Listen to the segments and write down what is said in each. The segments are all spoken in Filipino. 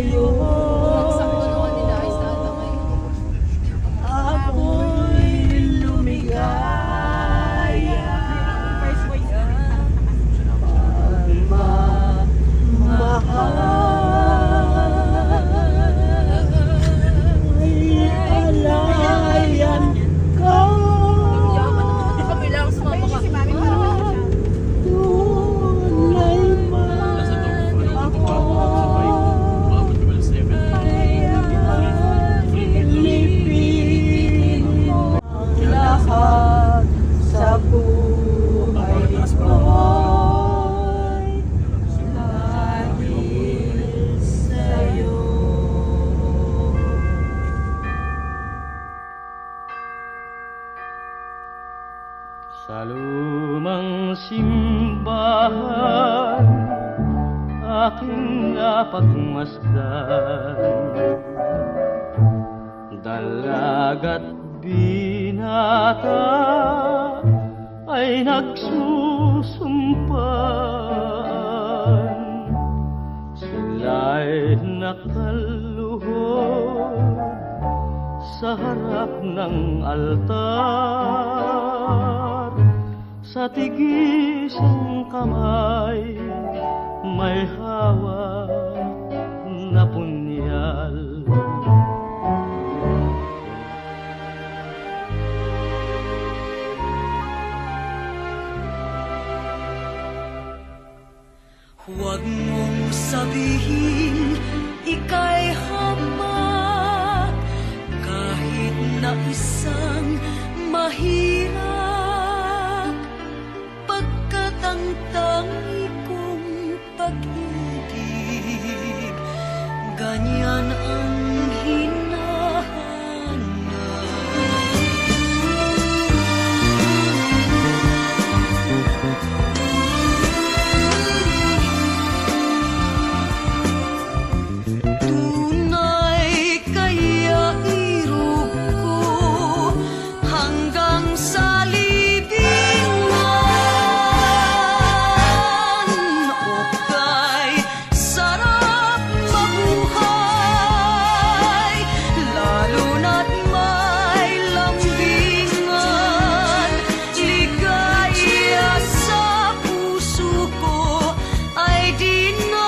sa'yo. Ako'y lumigaya. Alayan ka. Tunay man ako. Ilipin mo ang lahat sa buhay ko'y dahil sa'yo. Sa lumang simbahan aking napagmasdan, dalaga't binata ay nagsusumpaan. Sila'y nakaluhod sa harap ng altar, sa tigisang kamay may hawak na punyal. Huwag mong sabihin ika'y hamak, kahit na isang mahirap, pagkat ang tangi kong pag-ibig, ganyan ang tunay kaya irog ko hanggang sa libingan, o kay sarap mabuhay, lalo na't may lambingan. Ligaya sa puso ko ay di na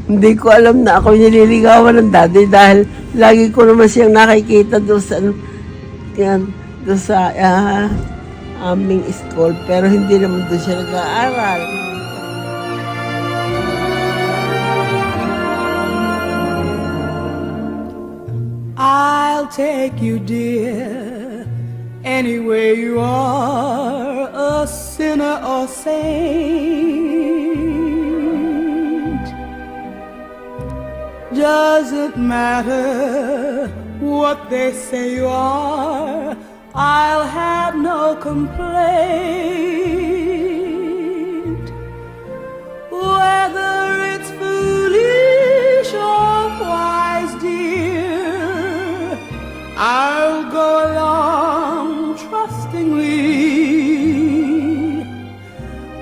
Hindi ko alam na ako nililigawan ng daddy dahil lagi ko naman siyang nakikita doon sa, doon sa aming school, pero hindi naman doon siya nag-aaral. I'll take you, dear, anywhere you are, a sinner or saint. Doesn't matter what they say you are, I'll have no complaint. Whether it's foolish or wise, dear, I'll go along trustingly.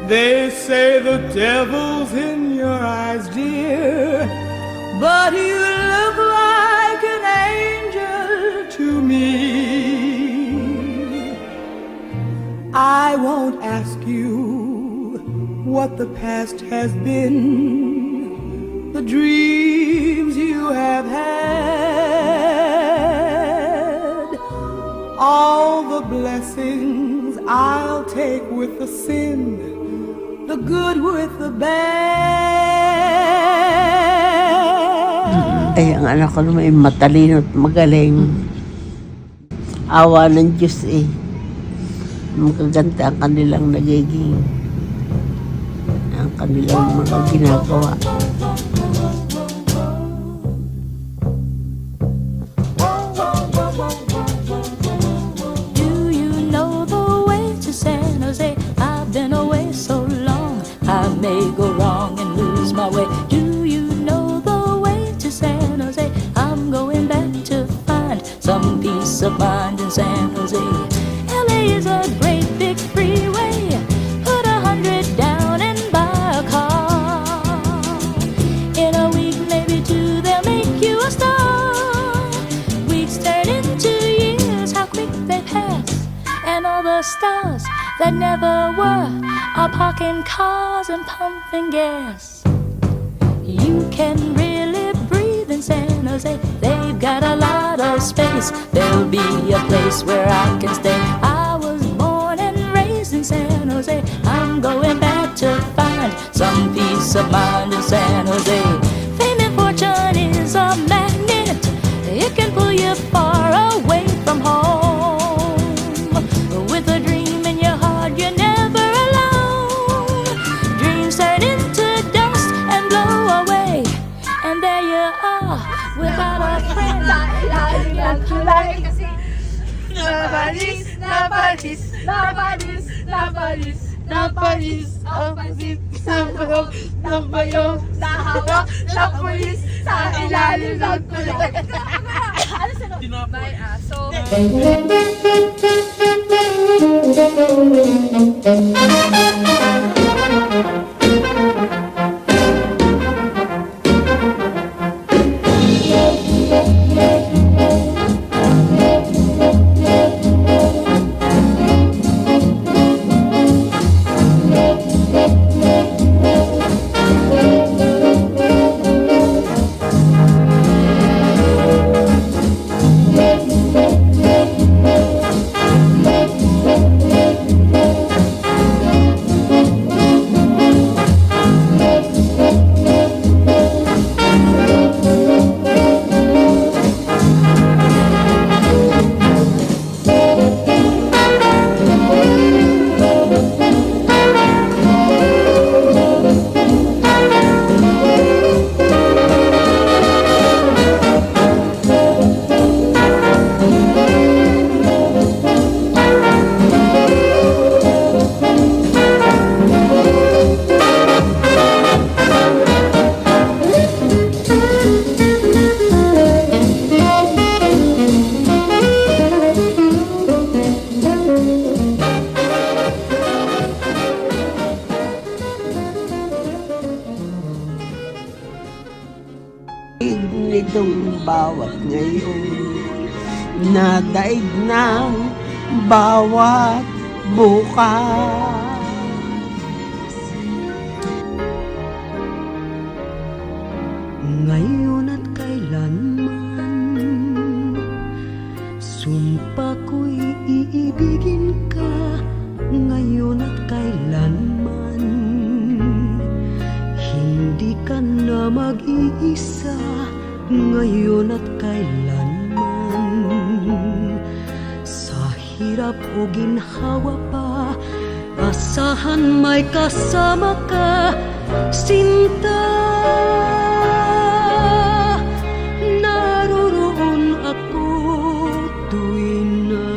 They say the devil's in your eyes, dear, but you look like an angel to me. I won't ask you what the past has been, the dreams you have had, all the blessings I'll take with the sin, the good with the bad. Ay, ang anak ko naman ay matalino at magaling. Awa ng Diyos eh. Magaganda ang kanilang nagiging, ang kanilang mga ginagawa. may go wrong and lose my way. Do you know the way to San Jose? I'm going back to find some peace of mind in San Jose. LA is a great big freeway. Put 100 down and buy a car. In a week, maybe two, they'll make you a star. Weeks turn into years, how quick they pass. And all the stars that never were are parking cars and pumping gas. You can really breathe in San Jose. They've got a lot of space. There'll be a place where I can stay. I was born and raised in San Jose. I'm going back to find some peace of mind in San Jose. Fame and fortune is a magnet. It can pull you far away from home. With a dream in your heart, you're never alone. Dreams turn into dust and blow away. And there you are, without a friend. Nitong bawat ngayon, nadaig ng bawat bukas. Ngayon at kailanman, sumpa ko'y iibigin ka. Ngayon at kailanman, hindi ka na mag-iisa. Ngayon at kailanman, sa hirap o ginhawa pa, asahan may kasama ka, sinta. Naroroon ako tuwing na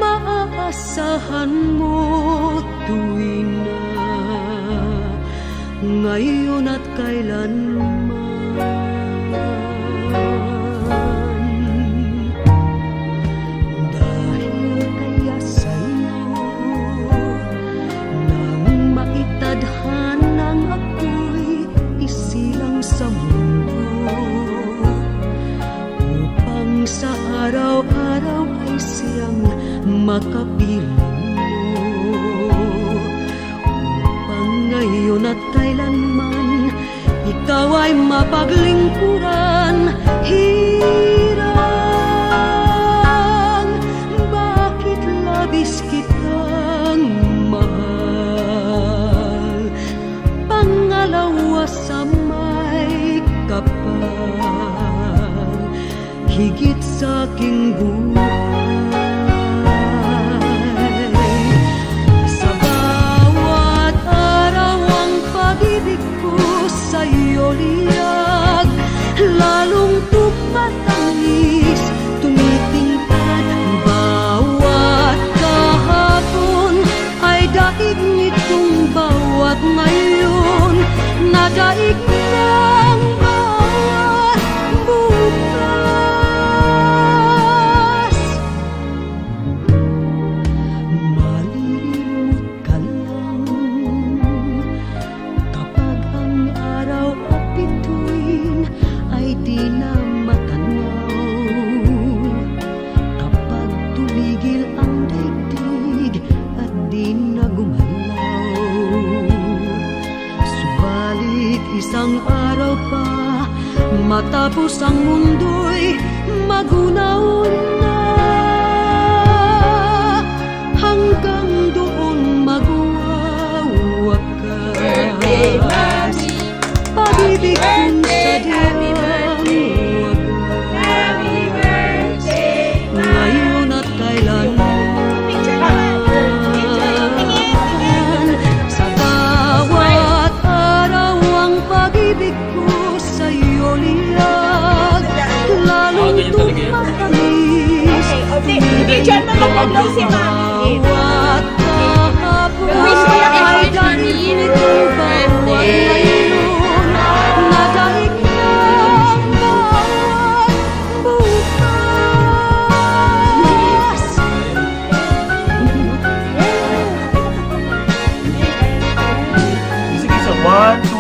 maaasahan mo, tuwing na ngayon at kailanman. Dahil kaya sa'yo, nang maitadhanang ako'y isilang sa mundo, upang sa araw-araw ay siyang makapiling mo. Upang ngayon at kailanman, ikaw ay mapaglingkuran. Hirang, bakit labis kitang mahal? Pangalawa sa may kapal, higit sa aking buhay. Sa bawat araw ang pag-ibig ko sa'yo liyag, lalong tumatamis, tumitingkad. Bawat kahapon ay daig nitong at ngayon nadaig ng bawat bukas. Malilimot ka lang kapag ang araw at bituin ay di na matanaw. Kapag tumigil ang daigdig at di na gumalaw. Subalit isang araw pa matapos ang mundo'y magunaw na. Hanggang doon magwawakas pag-ibig kong sadyang wagas. Ngayon at kailanman sa bawat araw ang pag-ibig ko sa'yo liyag. Lalong tumatamis bawat kahapon ay dahil bawat ngayon nadaig ng bawat bukas. Sige, so 1,